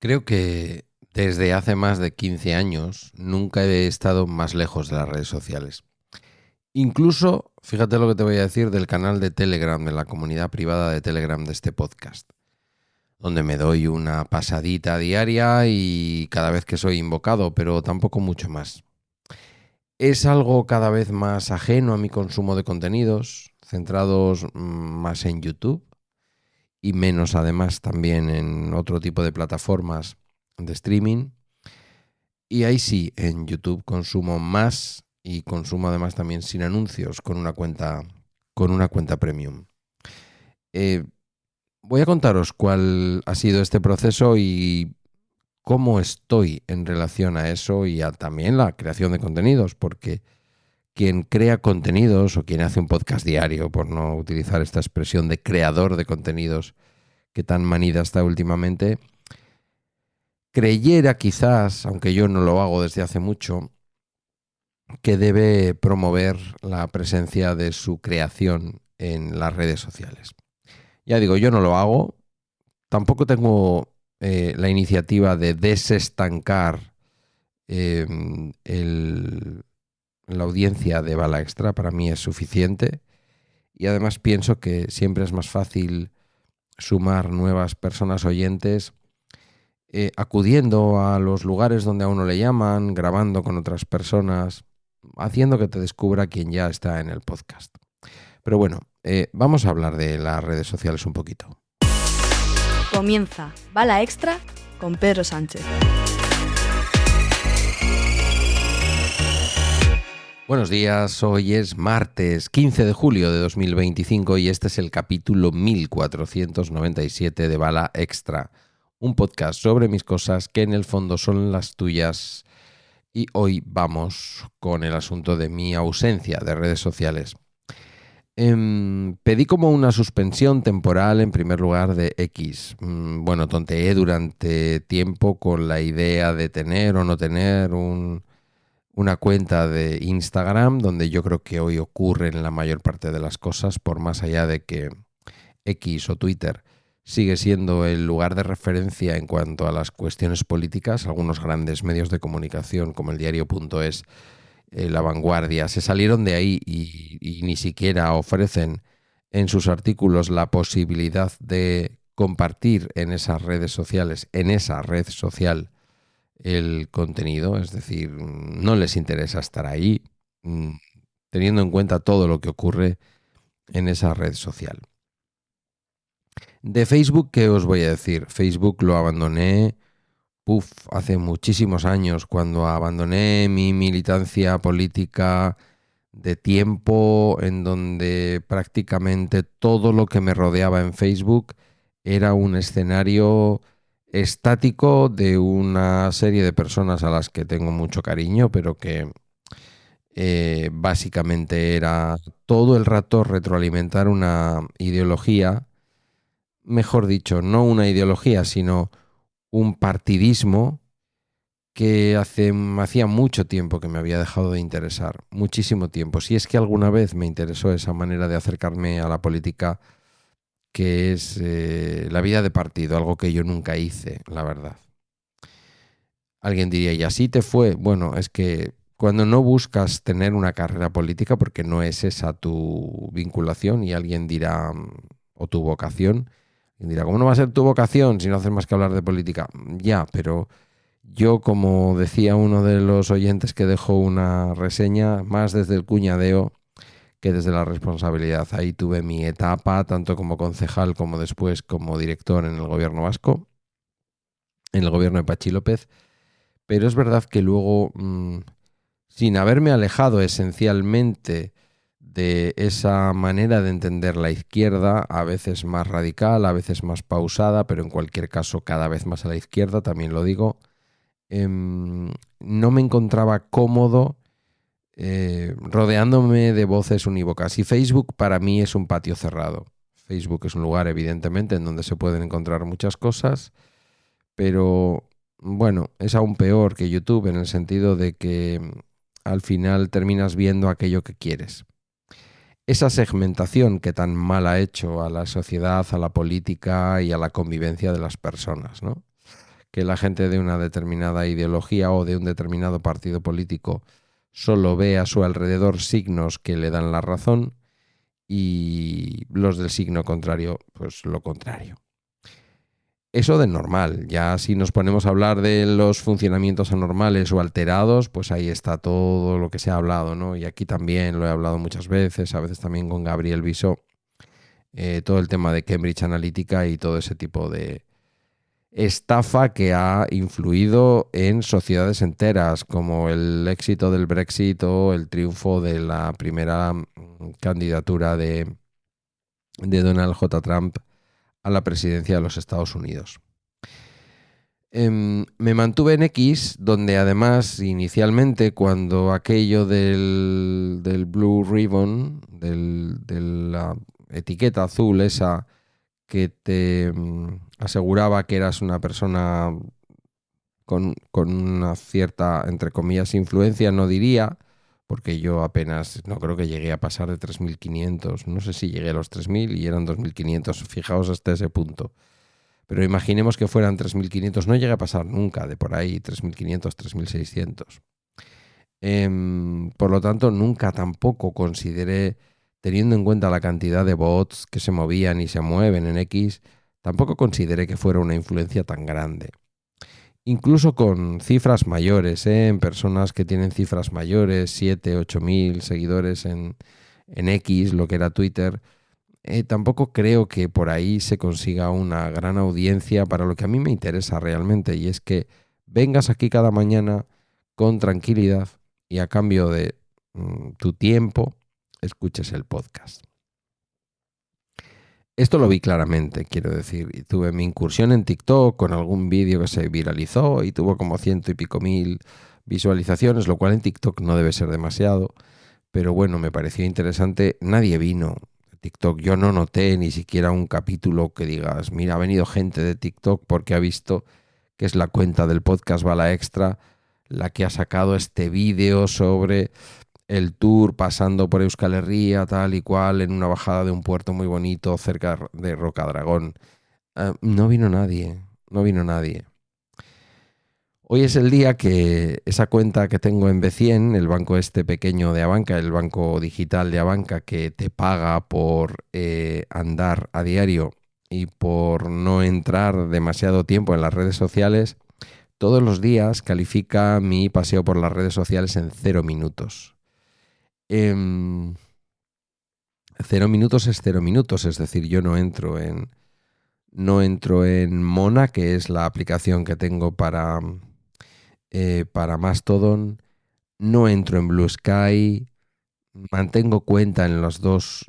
Creo que desde hace más de 15 años nunca he estado más lejos de las redes sociales. Incluso, fíjate lo que te voy a decir del canal de Telegram, de la comunidad privada de Telegram de este podcast, donde me doy una pasadita diaria y cada vez que soy invocado, pero tampoco mucho más. Es algo cada vez más ajeno a mi consumo de contenidos, centrados más en YouTube y menos además también en otro tipo de plataformas de streaming. Y ahí sí, en YouTube consumo más y consumo además también sin anuncios con una cuenta premium. Eh, Voy a contaros cuál ha sido este proceso y cómo estoy en relación a eso y a también la creación de contenidos, porque quien crea contenidos o quien hace un podcast diario, por no utilizar esta expresión de creador de contenidos que tan manida está últimamente, creyera quizás, aunque yo no lo hago desde hace mucho, que debe promover la presencia de su creación en las redes sociales. Ya digo, yo no lo hago, tampoco tengo la iniciativa de desestancar eh, el- la audiencia de Bala Extra, para mí es suficiente y además pienso que siempre es más fácil sumar nuevas personas oyentes acudiendo a los lugares donde a uno le llaman, grabando con otras personas, haciendo que te descubra quien ya está en el podcast. Pero bueno, vamos a hablar de las redes sociales un poquito. Comienza Bala Extra con Pedro Sánchez. Buenos días, hoy es martes 15 de julio de 2025 y este es el capítulo 1497 de Bala Extra, un podcast sobre mis cosas que en el fondo son las tuyas. Y hoy vamos con el asunto de mi ausencia de redes sociales. Pedí como una suspensión temporal en primer lugar de X. Bueno, tonteé durante tiempo con la idea de tener o no tener una cuenta de Instagram, donde yo creo que hoy ocurren la mayor parte de las cosas, por más allá de que X o Twitter sigue siendo el lugar de referencia en cuanto a las cuestiones políticas. Algunos grandes medios de comunicación como el diario.es, La Vanguardia, se salieron de ahí y ni siquiera ofrecen en sus artículos la posibilidad de compartir en esas redes sociales, en esa red social, el contenido. Es decir, no les interesa estar ahí, teniendo en cuenta todo lo que ocurre en esa red social. De Facebook, ¿qué os voy a decir? Facebook lo abandoné hace muchísimos años, cuando abandoné mi militancia política de tiempo, en donde prácticamente todo lo que me rodeaba en Facebook era un escenario estático de una serie de personas a las que tengo mucho cariño, pero que básicamente era todo el rato retroalimentar una ideología, mejor dicho, no una ideología, sino un partidismo que hacía mucho tiempo que me había dejado de interesar, muchísimo tiempo. Si es que alguna vez me interesó esa manera de acercarme a la política, que es la vida de partido, algo que yo nunca hice, la verdad. Alguien diría, ¿y así te fue? Bueno, es que cuando no buscas tener una carrera política, porque no es esa tu vinculación, y alguien dirá, o tu vocación, y dirá, ¿cómo no va a ser tu vocación si no haces más que hablar de política? Ya, pero yo, como decía uno de los oyentes que dejó una reseña, más desde el cuñadeo que desde la responsabilidad. Ahí tuve mi etapa, tanto como concejal como después como director en el gobierno vasco, en el gobierno de Patxi López. Pero es verdad que luego, sin haberme alejado esencialmente de esa manera de entender la izquierda, a veces más radical, a veces más pausada, pero en cualquier caso cada vez más a la izquierda, también lo digo, no me encontraba cómodo rodeándome de voces unívocas. Y Facebook para mí es un patio cerrado. Facebook es un lugar, evidentemente, en donde se pueden encontrar muchas cosas, pero bueno, es aún peor que YouTube en el sentido de que al final terminas viendo aquello que quieres. Esa segmentación que tan mal ha hecho a la sociedad, a la política y a la convivencia de las personas, ¿no? que la gente de una determinada ideología o de un determinado partido político solo ve a su alrededor signos que le dan la razón y los del signo contrario, pues lo contrario. Eso de normal. Ya si nos ponemos a hablar de los funcionamientos anormales o alterados, pues ahí está todo lo que se ha hablado, ¿no? Y aquí también lo he hablado muchas veces, a veces también con Gabriel Viso, todo el tema de Cambridge Analytica y todo ese tipo de estafa que ha influido en sociedades enteras, como el éxito del Brexit o el triunfo de la primera candidatura de Donald J. Trump a la presidencia de los Estados Unidos. Me mantuve en X, donde además inicialmente cuando aquello del Blue Ribbon, de la etiqueta azul esa que te aseguraba que eras una persona con una cierta, entre comillas, influencia, no diría, porque yo apenas, no creo que llegué a pasar de 3.500, no sé si llegué a los 3.000 y eran 2.500, fijaos hasta ese punto. Pero imaginemos que fueran 3.500, no llegué a pasar nunca de por ahí, 3.500, 3.600. Por lo tanto, nunca tampoco consideré, teniendo en cuenta la cantidad de bots que se movían y se mueven en X, tampoco consideré que fuera una influencia tan grande. Incluso con cifras mayores, en personas que tienen cifras mayores, 7, 8.000 seguidores en X, lo que era Twitter, tampoco creo que por ahí se consiga una gran audiencia para lo que a mí me interesa realmente, y es que vengas aquí cada mañana con tranquilidad y a cambio de tu tiempo, escuches el podcast. Esto lo vi claramente, quiero decir, y tuve mi incursión en TikTok con algún vídeo que se viralizó y tuvo como 100 y pico mil visualizaciones, lo cual en TikTok no debe ser demasiado, pero bueno, me pareció interesante. Nadie vino de TikTok, yo no noté ni siquiera un capítulo que digas, mira, ha venido gente de TikTok porque ha visto que es la cuenta del podcast Bala Extra la que ha sacado este vídeo sobre el tour pasando por Euskal Herria, tal y cual, en una bajada de un puerto muy bonito cerca de Rocadragón. No vino nadie, no vino nadie. Hoy es el día que esa cuenta que tengo en B100, el banco este pequeño de Abanca, el banco digital de Abanca que te paga por andar a diario y por no entrar demasiado tiempo en las redes sociales, todos los días califica mi paseo por las redes sociales en 0 minutos. 0 minutos es 0 minutos, es decir, yo no entro en Mona, que es la aplicación que tengo para Mastodon, no entro en Blue Sky, mantengo cuenta en las dos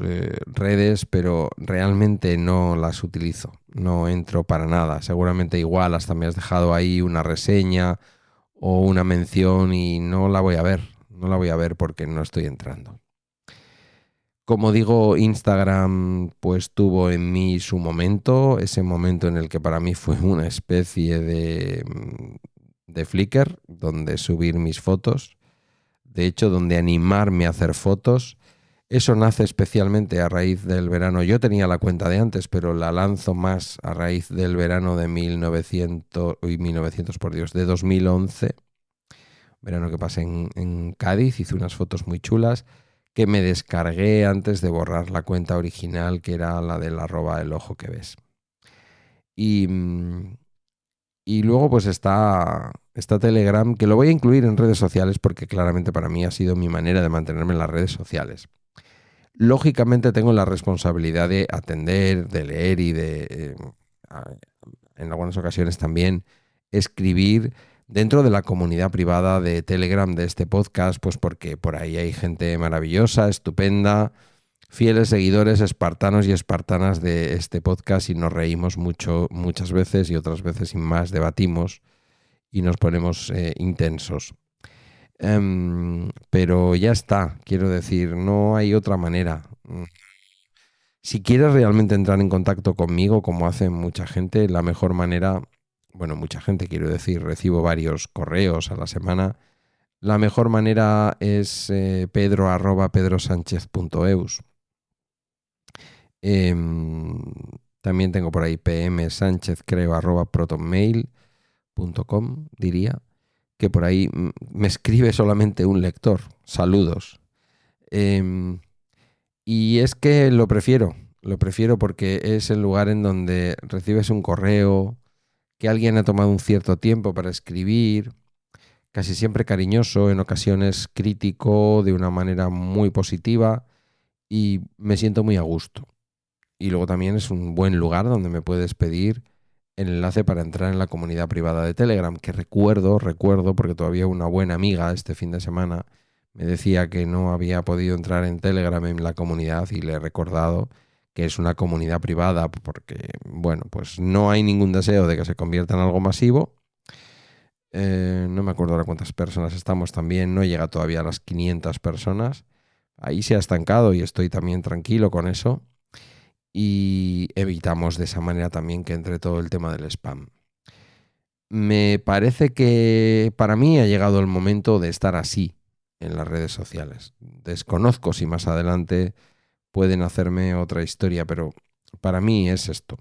redes, pero realmente no las utilizo, no entro para nada. Seguramente igual hasta me has dejado ahí una reseña o una mención y no la voy a ver porque no estoy entrando. Como digo, Instagram pues tuvo en mí su momento, ese momento en el que para mí fue una especie de Flickr, donde subir mis fotos, de hecho donde animarme a hacer fotos. Eso nace especialmente a raíz del verano. Yo tenía la cuenta de antes, pero la lanzo más a raíz del verano de 2011, verano que pasé en Cádiz, hice unas fotos muy chulas que me descargué antes de borrar la cuenta original, que era la del @elojoqueves. Y luego pues está Telegram, que lo voy a incluir en redes sociales porque claramente para mí ha sido mi manera de mantenerme en las redes sociales. Lógicamente tengo la responsabilidad de atender, de leer y de, en algunas ocasiones también, escribir dentro de la comunidad privada de Telegram de este podcast, pues porque por ahí hay gente maravillosa, estupenda, fieles seguidores espartanos y espartanas de este podcast y nos reímos mucho, muchas veces y otras veces sin más debatimos y nos ponemos intensos. Pero ya está, quiero decir, no hay otra manera. Si quieres realmente entrar en contacto conmigo, como hace mucha gente, la mejor manera, bueno, mucha gente quiero decir, recibo varios correos a la semana, la mejor manera es pedro@pedrosanchez.eus. También tengo por ahí pmsanchez, creo, @protonmail.com telegram.com, diría, que por ahí me escribe solamente un lector. Saludos. Y es que lo prefiero porque es el lugar en donde recibes un correo, que alguien ha tomado un cierto tiempo para escribir, casi siempre cariñoso, en ocasiones crítico, de una manera muy positiva, y me siento muy a gusto. Y luego también es un buen lugar donde me puedes pedir el enlace para entrar en la comunidad privada de Telegram, que recuerdo, porque todavía una buena amiga este fin de semana me decía que no había podido entrar en Telegram en la comunidad, y le he recordado que es una comunidad privada porque, bueno, pues no hay ningún deseo de que se convierta en algo masivo. No me acuerdo ahora cuántas personas estamos también, no llega todavía a las 500 personas. Ahí se ha estancado y estoy también tranquilo con eso. Y evitamos de esa manera también que entre todo el tema del spam. Me parece que para mí ha llegado el momento de estar así en las redes sociales. Desconozco si más adelante pueden hacerme otra historia, pero para mí es esto.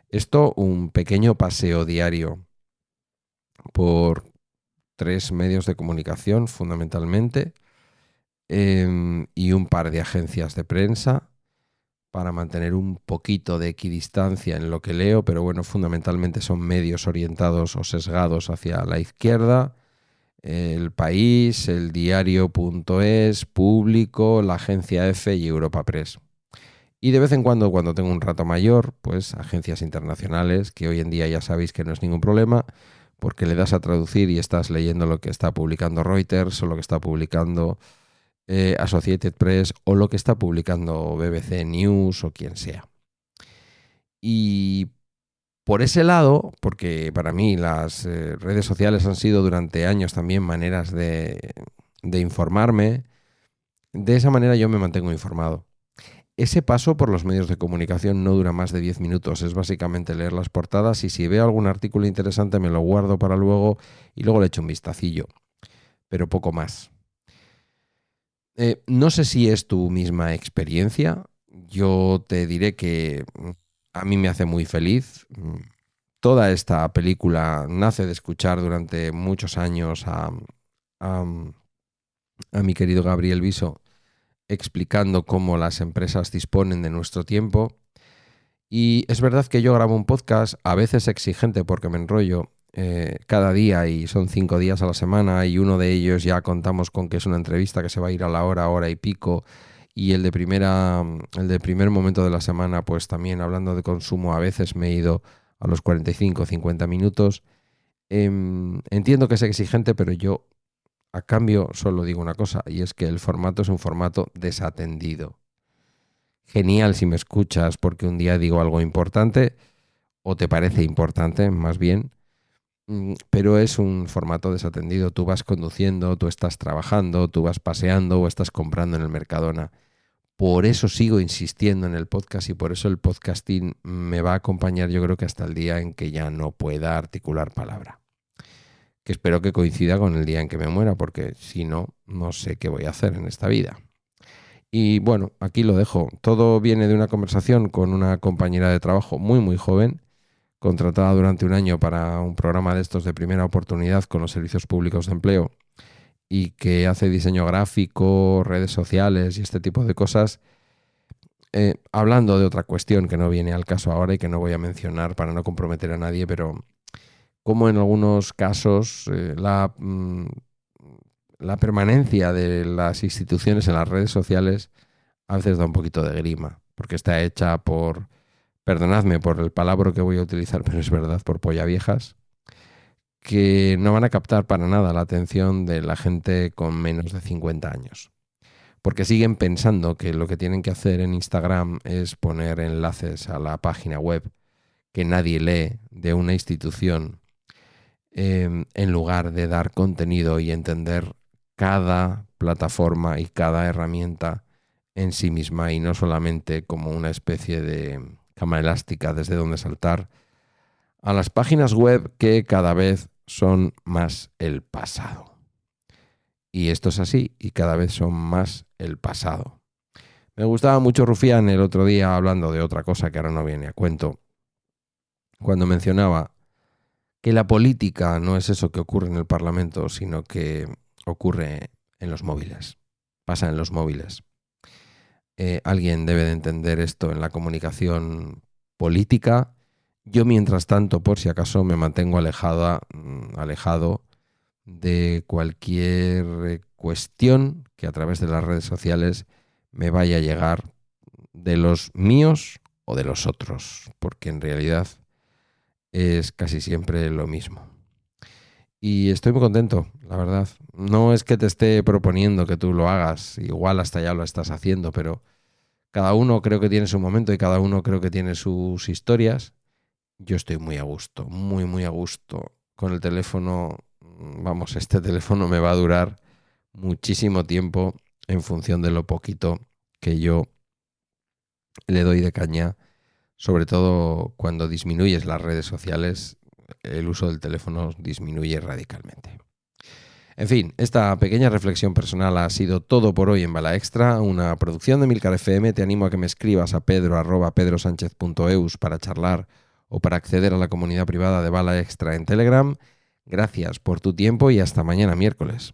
Esto, un pequeño paseo diario por 3 medios de comunicación fundamentalmente, y un par de agencias de prensa, para mantener un poquito de equidistancia en lo que leo, pero bueno, fundamentalmente son medios orientados o sesgados hacia la izquierda: El País, El Diario.es, Público, la Agencia F y Europa Press. Y de vez en cuando tengo un rato mayor, pues agencias internacionales, que hoy en día ya sabéis que no es ningún problema, porque le das a traducir y estás leyendo lo que está publicando Reuters o lo que está publicando Associated Press o lo que está publicando BBC News o quien sea. Y por ese lado, porque para mí las redes sociales han sido durante años también maneras de informarme, de esa manera yo me mantengo informado. Ese paso por los medios de comunicación no dura más de 10 minutos, es básicamente leer las portadas, y si veo algún artículo interesante me lo guardo para luego y luego le echo un vistacillo, pero poco más. No sé si es tu misma experiencia. Yo te diré que a mí me hace muy feliz. Toda esta película nace de escuchar durante muchos años a mi querido Gabriel Viso explicando cómo las empresas disponen de nuestro tiempo. Y es verdad que yo grabo un podcast, a veces exigente porque me enrollo, cada día, y son 5 días a la semana, y uno de ellos ya contamos con que es una entrevista que se va a ir a la hora y pico, y el de primer momento de la semana, pues también hablando de consumo, a veces me he ido a los 45 o 50 minutos. Entiendo que es exigente, pero yo a cambio solo digo una cosa, y es que el formato es un formato desatendido. Genial si me escuchas porque un día digo algo importante, o te parece importante más bien, pero es un formato desatendido. Tú vas conduciendo, tú estás trabajando, tú vas paseando o estás comprando en el Mercadona. Por eso sigo insistiendo en el podcast, y por eso el podcasting me va a acompañar, yo creo que hasta el día en que ya no pueda articular palabra. Que espero que coincida con el día en que me muera, porque si no, no sé qué voy a hacer en esta vida. Y bueno, aquí lo dejo. Todo viene de una conversación con una compañera de trabajo muy, muy joven, contratada durante un año para un programa de estos de primera oportunidad con los servicios públicos de empleo, y que hace diseño gráfico, redes sociales y este tipo de cosas, hablando de otra cuestión que no viene al caso ahora y que no voy a mencionar para no comprometer a nadie, pero como en algunos casos la permanencia de las instituciones en las redes sociales a veces da un poquito de grima, porque está hecha por, perdonadme por el palabra que voy a utilizar, pero es verdad, por polla viejas, que no van a captar para nada la atención de la gente con menos de 50 años. Porque siguen pensando que lo que tienen que hacer en Instagram es poner enlaces a la página web que nadie lee de una institución, en lugar de dar contenido y entender cada plataforma y cada herramienta en sí misma, y no solamente como una especie de cama elástica desde donde saltar a las páginas web que cada vez son más el pasado. Y esto es así, y cada vez son más el pasado. Me gustaba mucho Rufián el otro día, hablando de otra cosa que ahora no viene a cuento, cuando mencionaba que la política no es eso que ocurre en el Parlamento, sino que ocurre en los móviles, pasa en los móviles. Alguien debe de entender esto en la comunicación política. Yo, mientras tanto, por si acaso, me mantengo alejado de cualquier cuestión que a través de las redes sociales me vaya a llegar de los míos o de los otros, porque en realidad es casi siempre lo mismo. Y estoy muy contento, la verdad. No es que te esté proponiendo que tú lo hagas, igual hasta ya lo estás haciendo, pero cada uno creo que tiene su momento y cada uno creo que tiene sus historias. Yo estoy muy a gusto, muy, muy a gusto con el teléfono. Vamos, este teléfono me va a durar muchísimo tiempo en función de lo poquito que yo le doy de caña, sobre todo cuando disminuyes las redes sociales, el uso del teléfono disminuye radicalmente. En fin, esta pequeña reflexión personal ha sido todo por hoy en Bala Extra, una producción de Milcar FM. Te animo a que me escribas a pedro@pedrosanchez.eus para charlar o para acceder a la comunidad privada de Bala Extra en Telegram. Gracias por tu tiempo y hasta mañana miércoles.